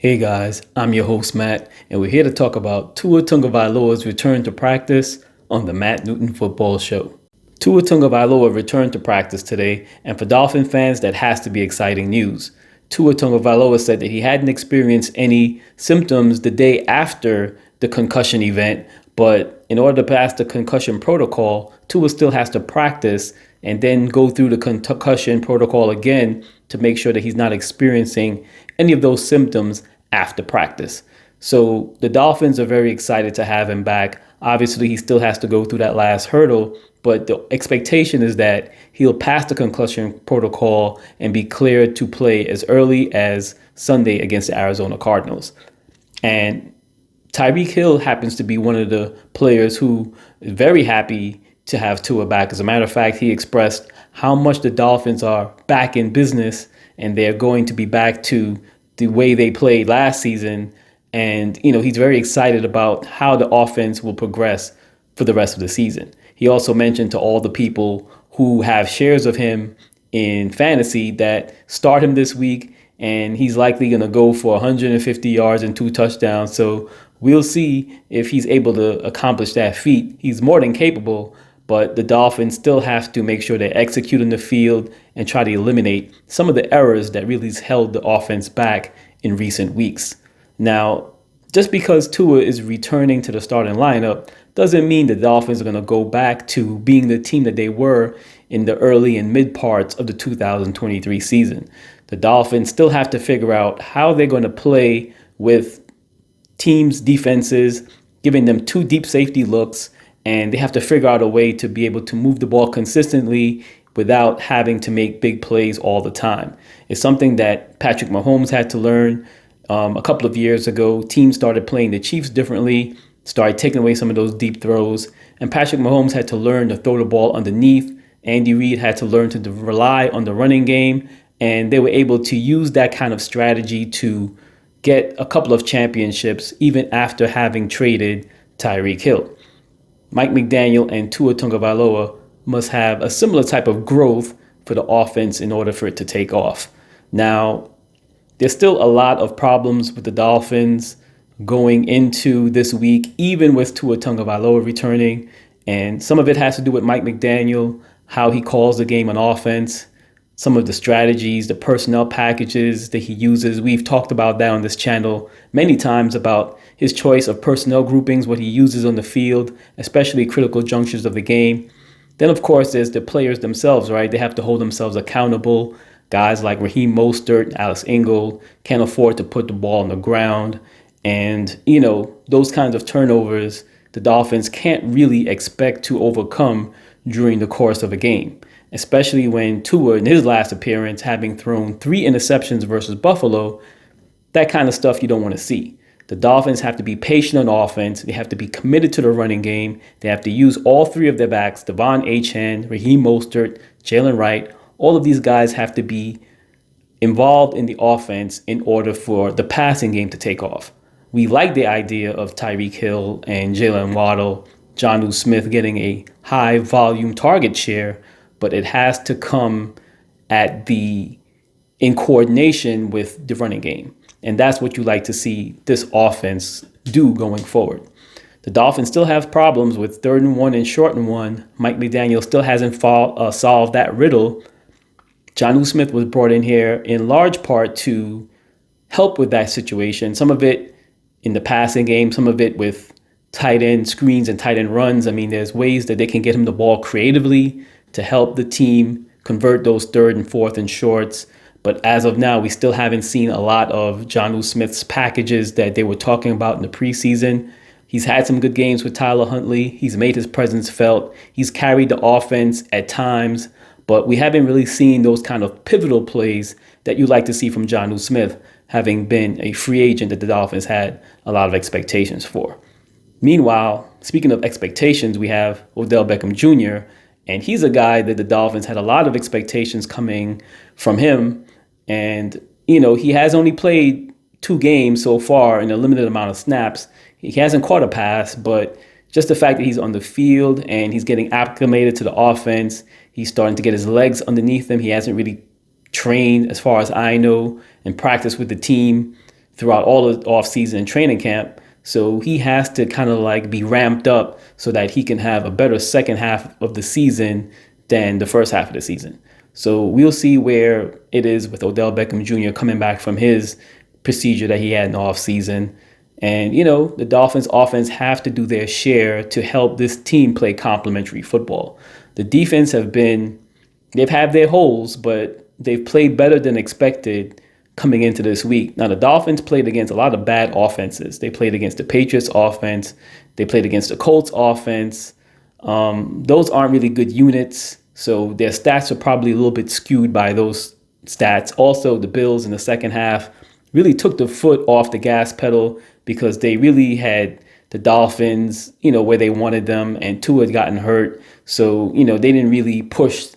Hey guys, I'm your host Matt, and we're here to talk about Tua Tagovailoa's return to practice on the Matt Newton Football Show. Tua Tagovailoa returned to practice today, and for Dolphin fans, that has to be exciting news. Tua Tagovailoa said that he hadn't experienced any symptoms the day after the concussion event, but in order to pass the concussion protocol, Tua still has to practice and then go through the concussion protocol again to make sure that he's not experiencing any of those symptoms after practice. So the Dolphins are very excited to have him back. Obviously, he still has to go through that last hurdle, but the expectation is that he'll pass the concussion protocol and be cleared to play as early as Sunday against the Arizona Cardinals. And Tyreek Hill happens to be one of the players who is very happy to have Tua back. As a matter of fact, he expressed how much the Dolphins are back in business and they're going to be back to the way they played last season. And, he's very excited about how the offense will progress for the rest of the season. He also mentioned to all the people who have shares of him in fantasy that start him this week, and he's likely going to go for 150 yards and 2 touchdowns. So we'll see if he's able to accomplish that feat. He's more than capable, but the Dolphins still have to make sure they execute in the field and try to eliminate some of the errors that really held the offense back in recent weeks. Now, just because Tua is returning to the starting lineup doesn't mean the Dolphins are going to go back to being the team that they were in the early and mid parts of the 2023 season. The Dolphins still have to figure out how they're going to play with teams' defenses, giving them 2 deep safety looks, and they have to figure out a way to be able to move the ball consistently without having to make big plays all the time. It's something that Patrick Mahomes had to learn a couple of years ago. Teams started playing the Chiefs differently, started taking away some of those deep throws, and Patrick Mahomes had to learn to throw the ball underneath. Andy Reid had to learn to rely on the running game, and they were able to use that kind of strategy to get a couple of championships even after having traded Tyreek Hill. Mike McDaniel and Tua Tagovailoa must have a similar type of growth for the offense in order for it to take off. Now, there's still a lot of problems with the Dolphins going into this week, even with Tua Tagovailoa returning. And some of it has to do with Mike McDaniel, how he calls the game on offense, some of the strategies, the personnel packages that he uses. We've talked about that on this channel many times about his choice of personnel groupings, what he uses on the field, especially critical junctures of the game. Then, of course, there's the players themselves, right? They have to hold themselves accountable. Guys like Raheem Mostert, Alex Ingold can't afford to put the ball on the ground. And, those kinds of turnovers, the Dolphins can't really expect to overcome during the course of a game, especially when Tua, in his last appearance, having thrown 3 interceptions versus Buffalo, that kind of stuff you don't want to see. The Dolphins have to be patient on offense. They have to be committed to the running game. They have to use all 3 of their backs, Devon Achane, Raheem Mostert, Jalen Wright. All of these guys have to be involved in the offense in order for the passing game to take off. We like the idea of Tyreek Hill and Jalen Waddle, Jonnu Smith getting a high volume target share, but it has to come in coordination with the running game. And that's what you like to see this offense do going forward. The Dolphins still have problems with 3rd and 1 and short and 1. Mike McDaniel still hasn't solved that riddle. Jonnu Smith was brought in here in large part to help with that situation. Some of it in the passing game, some of it with tight end screens and tight end runs. I mean, there's ways that they can get him the ball creatively to help the team convert those 3rd and 4th and shorts. But as of now, we still haven't seen a lot of Jonnu Smith's packages that they were talking about in the preseason. He's had some good games with Tyler Huntley. He's made his presence felt. He's carried the offense at times, but we haven't really seen those kind of pivotal plays that you like to see from Jonnu Smith, having been a free agent that the Dolphins had a lot of expectations for. Meanwhile, speaking of expectations, we have Odell Beckham Jr., and he's a guy that the Dolphins had a lot of expectations coming from him. And, he has only played 2 games so far in a limited amount of snaps. He hasn't caught a pass, but just the fact that he's on the field and he's getting acclimated to the offense, he's starting to get his legs underneath him. He hasn't really trained, as far as I know, and practiced with the team throughout all of offseason and training camp. So he has to kind of like be ramped up so that he can have a better second half of the season than the first half of the season. So we'll see where it is with Odell Beckham Jr. coming back from his procedure that he had in the offseason. And, the Dolphins offense have to do their share to help this team play complementary football. The defense they've had their holes, but they've played better than expected coming into this week. Now, the Dolphins played against a lot of bad offenses. They played against the Patriots offense. They played against the Colts offense. Those aren't really good units, so their stats are probably a little bit skewed by those stats. Also, the Bills in the second half really took the foot off the gas pedal because they really had the Dolphins, where they wanted them, and Tua had gotten hurt. So, they didn't really push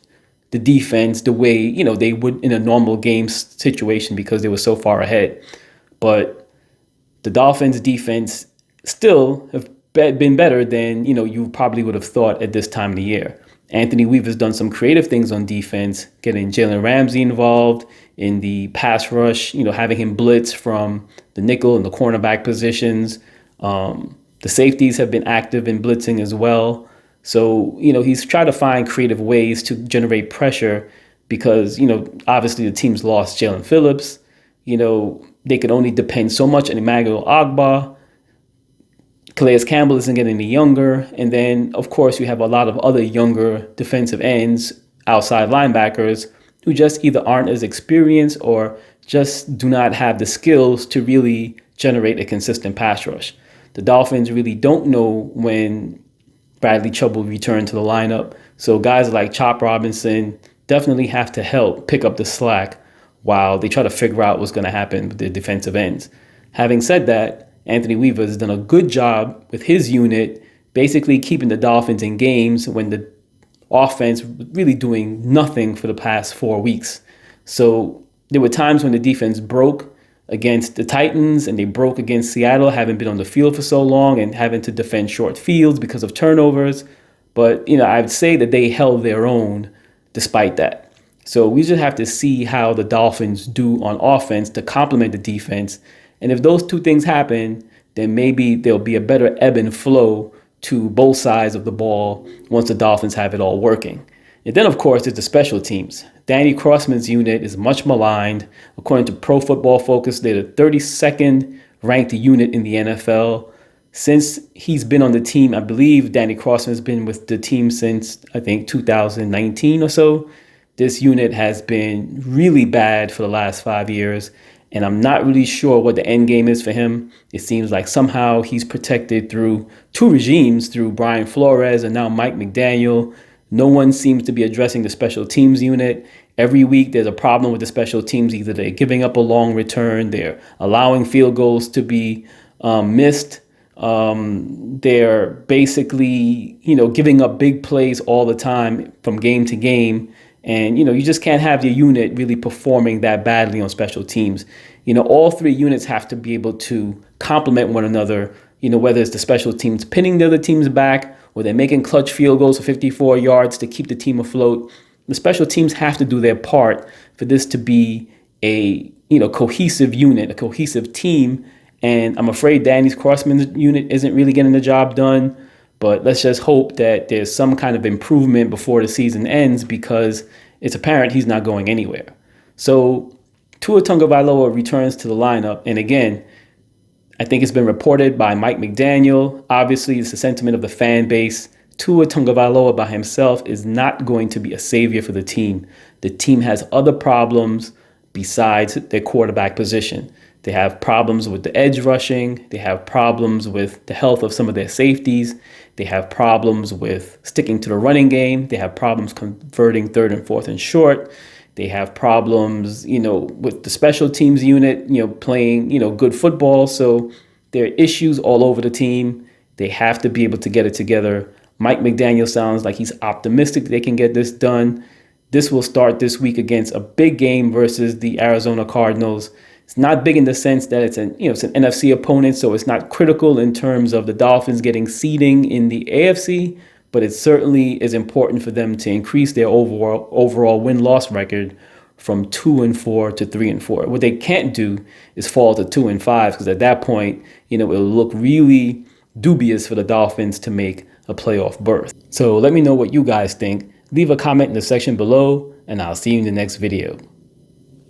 the defense the way, they would in a normal game situation because they were so far ahead. But the Dolphins defense still have been better than, you probably would have thought at this time of the year. Anthony Weaver's done some creative things on defense, getting Jalen Ramsey involved in the pass rush, having him blitz from the nickel and the cornerback positions. The safeties have been active in blitzing as well. So, he's tried to find creative ways to generate pressure because, obviously the team's lost Jalen Phillips. They could only depend so much on Emmanuel Ogbah. Calais Campbell isn't getting any younger. And then, of course, you have a lot of other younger defensive ends, outside linebackers, who just either aren't as experienced or just do not have the skills to really generate a consistent pass rush. The Dolphins really don't know when Bradley Chubb will return to the lineup. So guys like Chop Robinson definitely have to help pick up the slack while they try to figure out what's going to happen with the defensive ends. Having said that, Anthony Weaver has done a good job with his unit, basically keeping the Dolphins in games when the offense was really doing nothing for the past 4 weeks. So there were times when the defense broke against the Titans and they broke against Seattle, having been on the field for so long and having to defend short fields because of turnovers. But, I'd say that they held their own despite that. So we just have to see how the Dolphins do on offense to complement the defense. And if those two things happen, then maybe there'll be a better ebb and flow to both sides of the ball once the Dolphins have it all working. And then, of course, there's the special teams. Danny Crossman's unit is much maligned. According to Pro Football Focus, they're the 32nd ranked unit in the NFL. Since he's been on the team, I believe Danny Crossman's been with the team since, I think, 2019 or so. This unit has been really bad for the last 5 years, and I'm not really sure what the end game is for him. It seems like somehow he's protected through two regimes, through Brian Flores and now Mike McDaniel. No one seems to be addressing the special teams unit. Every week there's a problem with the special teams. Either they're giving up a long return, they're allowing field goals to be missed. They're basically, giving up big plays all the time from game to game. And, you just can't have your unit really performing that badly on special teams. All three units have to be able to complement one another, whether it's the special teams pinning the other teams back or they're making clutch field goals for 54 yards to keep the team afloat. The special teams have to do their part for this to be a, cohesive unit, a cohesive team. And I'm afraid Danny Crossman's unit isn't really getting the job done. But let's just hope that there's some kind of improvement before the season ends because it's apparent he's not going anywhere. So Tua Tagovailoa returns to the lineup. And again, I think it's been reported by Mike McDaniel. Obviously, it's the sentiment of the fan base. Tua Tagovailoa by himself is not going to be a savior for the team. The team has other problems besides their quarterback position. They have problems with the edge rushing. They have problems with the health of some of their safeties. They have problems with sticking to the running game. They have problems converting third and fourth and short. They have problems, with the special teams unit, playing, good football. So there are issues all over the team. They have to be able to get it together. Mike McDaniel sounds like he's optimistic they can get this done. This will start this week against a big game versus the Arizona Cardinals. It's not big in the sense that it's an NFC opponent, so it's not critical in terms of the Dolphins getting seeding in the AFC, but it certainly is important for them to increase their overall win-loss record from 2-4 to 3-4. What they can't do is fall to 2-5, because at that point, it'll look really dubious for the Dolphins to make a playoff berth. So let me know what you guys think. Leave a comment in the section below, and I'll see you in the next video.